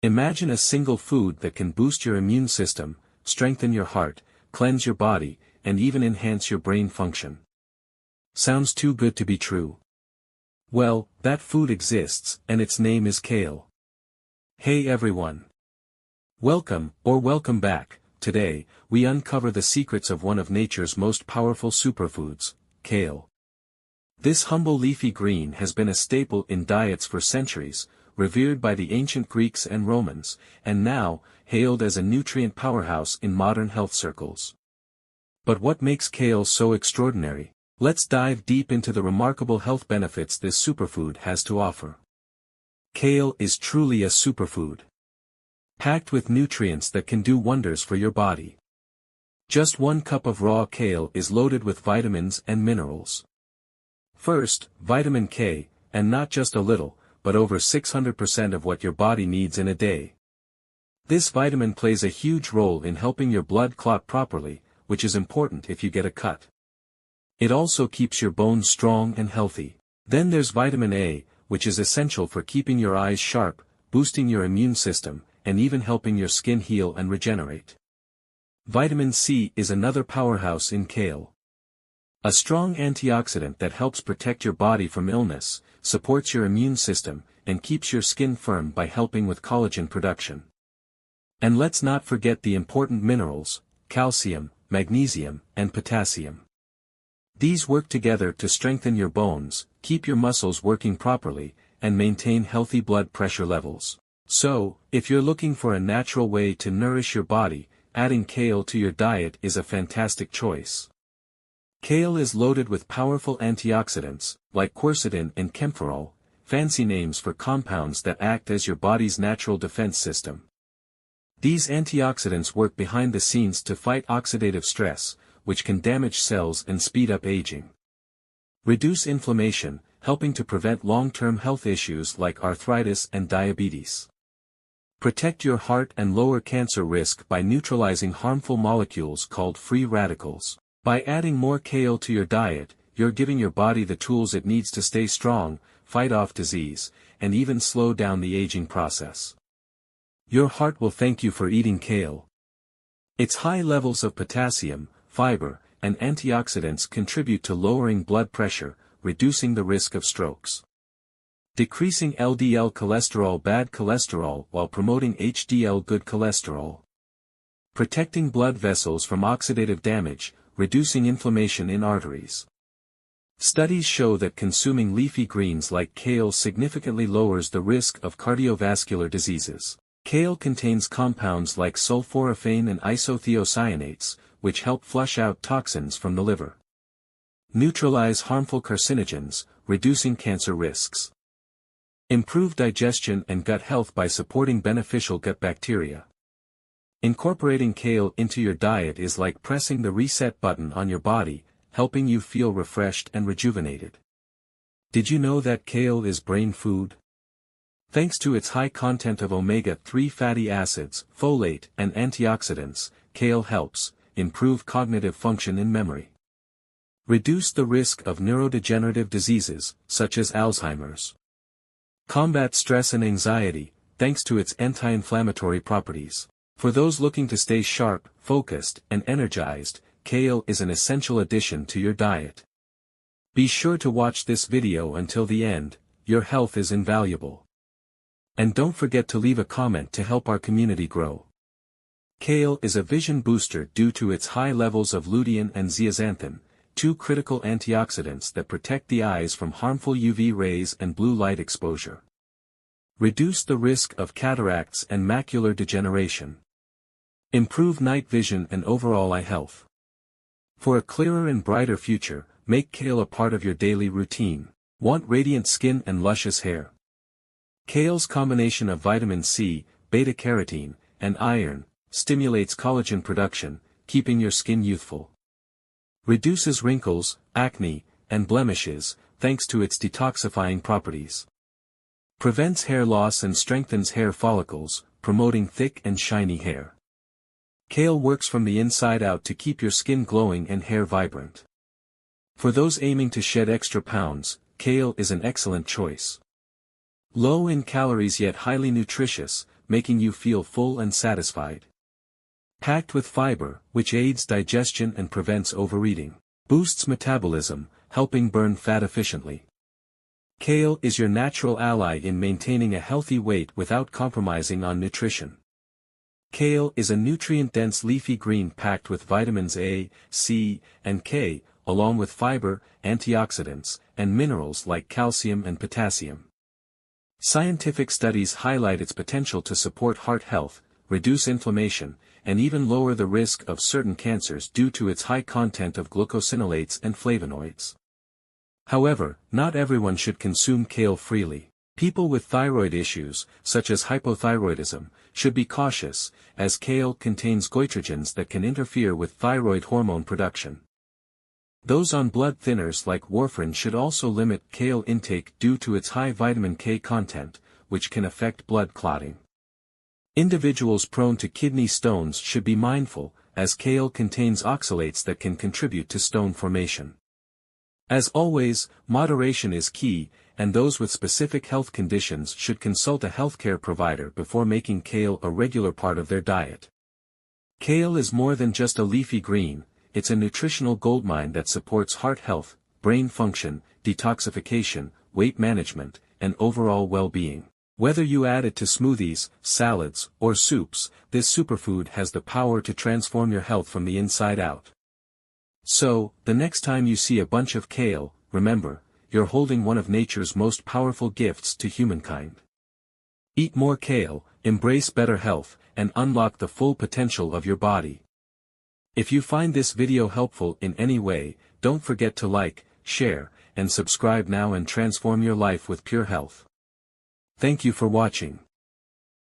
Imagine a single food that can boost your immune system, strengthen your heart, cleanse your body, and even enhance your brain function. Sounds too good to be true. Well, that food exists, and its name is kale. Hey everyone. Welcome back. Today, we uncover the secrets of one of nature's most powerful superfoods, kale. This humble leafy green has been a staple in diets for centuries, revered by the ancient Greeks and Romans, and now, hailed as a nutrient powerhouse in modern health circles. But what makes kale so extraordinary? Let's dive deep into the remarkable health benefits this superfood has to offer. Kale is truly a superfood. Packed with nutrients that can do wonders for your body. Just 1 cup of raw kale is loaded with vitamins and minerals. First, vitamin K, and not just a little, but over 600% of what your body needs in a day. This vitamin plays a huge role in helping your blood clot properly, which is important if you get a cut. It also keeps your bones strong and healthy. Then there's vitamin A, which is essential for keeping your eyes sharp, boosting your immune system, and even helping your skin heal and regenerate. Vitamin C is another powerhouse in kale. A strong antioxidant that helps protect your body from illness, supports your immune system, and keeps your skin firm by helping with collagen production. And let's not forget the important minerals, calcium, magnesium, and potassium. These work together to strengthen your bones, keep your muscles working properly, and maintain healthy blood pressure levels. So, if you're looking for a natural way to nourish your body, adding kale to your diet is a fantastic choice. Kale is loaded with powerful antioxidants, like quercetin and camphorol, fancy names for compounds that act as your body's natural defense system. These antioxidants work behind the scenes to fight oxidative stress, which can damage cells and speed up aging. Reduce inflammation, helping to prevent long-term health issues like arthritis and diabetes. Protect your heart and lower cancer risk by neutralizing harmful molecules called free radicals. By adding more kale to your diet, you're giving your body the tools it needs to stay strong, fight off disease, and even slow down the aging process. Your heart will thank you for eating kale. Its high levels of potassium, fiber, and antioxidants contribute to lowering blood pressure, reducing the risk of strokes. Decreasing LDL cholesterol bad cholesterol while promoting HDL good cholesterol. Protecting blood vessels from oxidative damage, reducing inflammation in arteries. Studies show that consuming leafy greens like kale significantly lowers the risk of cardiovascular diseases. Kale contains compounds like sulforaphane and isothiocyanates, which help flush out toxins from the liver. Neutralize harmful carcinogens, reducing cancer risks. Improve digestion and gut health by supporting beneficial gut bacteria. Incorporating kale into your diet is like pressing the reset button on your body, helping you feel refreshed and rejuvenated. Did you know that kale is brain food? Thanks to its high content of omega-3 fatty acids, folate, and antioxidants, kale helps improve cognitive function and memory. Reduce the risk of neurodegenerative diseases, such as Alzheimer's. Combat stress and anxiety, thanks to its anti-inflammatory properties. For those looking to stay sharp, focused, and energized, kale is an essential addition to your diet. Be sure to watch this video until the end, your health is invaluable. And don't forget to leave a comment to help our community grow. Kale is a vision booster due to its high levels of lutein and zeaxanthin, 2 critical antioxidants that protect the eyes from harmful UV rays and blue light exposure. Reduce the risk of cataracts and macular degeneration. Improve night vision and overall eye health. For a clearer and brighter future, make kale a part of your daily routine. Want radiant skin and luscious hair? Kale's combination of vitamin C, beta-carotene, and iron stimulates collagen production, keeping your skin youthful. Reduces wrinkles, acne, and blemishes, thanks to its detoxifying properties. Prevents hair loss and strengthens hair follicles, promoting thick and shiny hair. Kale works from the inside out to keep your skin glowing and hair vibrant. For those aiming to shed extra pounds, kale is an excellent choice. Low in calories yet highly nutritious, making you feel full and satisfied. Packed with fiber, which aids digestion and prevents overeating. Boosts metabolism, helping burn fat efficiently. Kale is your natural ally in maintaining a healthy weight without compromising on nutrition. Kale is a nutrient-dense leafy green packed with vitamins A, C, and K, along with fiber, antioxidants, and minerals like calcium and potassium. Scientific studies highlight its potential to support heart health, reduce inflammation, and even lower the risk of certain cancers due to its high content of glucosinolates and flavonoids. However, not everyone should consume kale freely. People with thyroid issues, such as hypothyroidism, should be cautious, as kale contains goitrogens that can interfere with thyroid hormone production. Those on blood thinners like warfarin should also limit kale intake due to its high vitamin K content, which can affect blood clotting. Individuals prone to kidney stones should be mindful, as kale contains oxalates that can contribute to stone formation. As always, moderation is key, and those with specific health conditions should consult a healthcare provider before making kale a regular part of their diet. Kale is more than just a leafy green, it's a nutritional goldmine that supports heart health, brain function, detoxification, weight management, and overall well-being. Whether you add it to smoothies, salads, or soups, this superfood has the power to transform your health from the inside out. So, the next time you see a bunch of kale, remember, you're holding one of nature's most powerful gifts to humankind. Eat more kale, embrace better health, and unlock the full potential of your body. If you find this video helpful in any way, don't forget to like, share, and subscribe now and transform your life with PureHealth. Thank you for watching.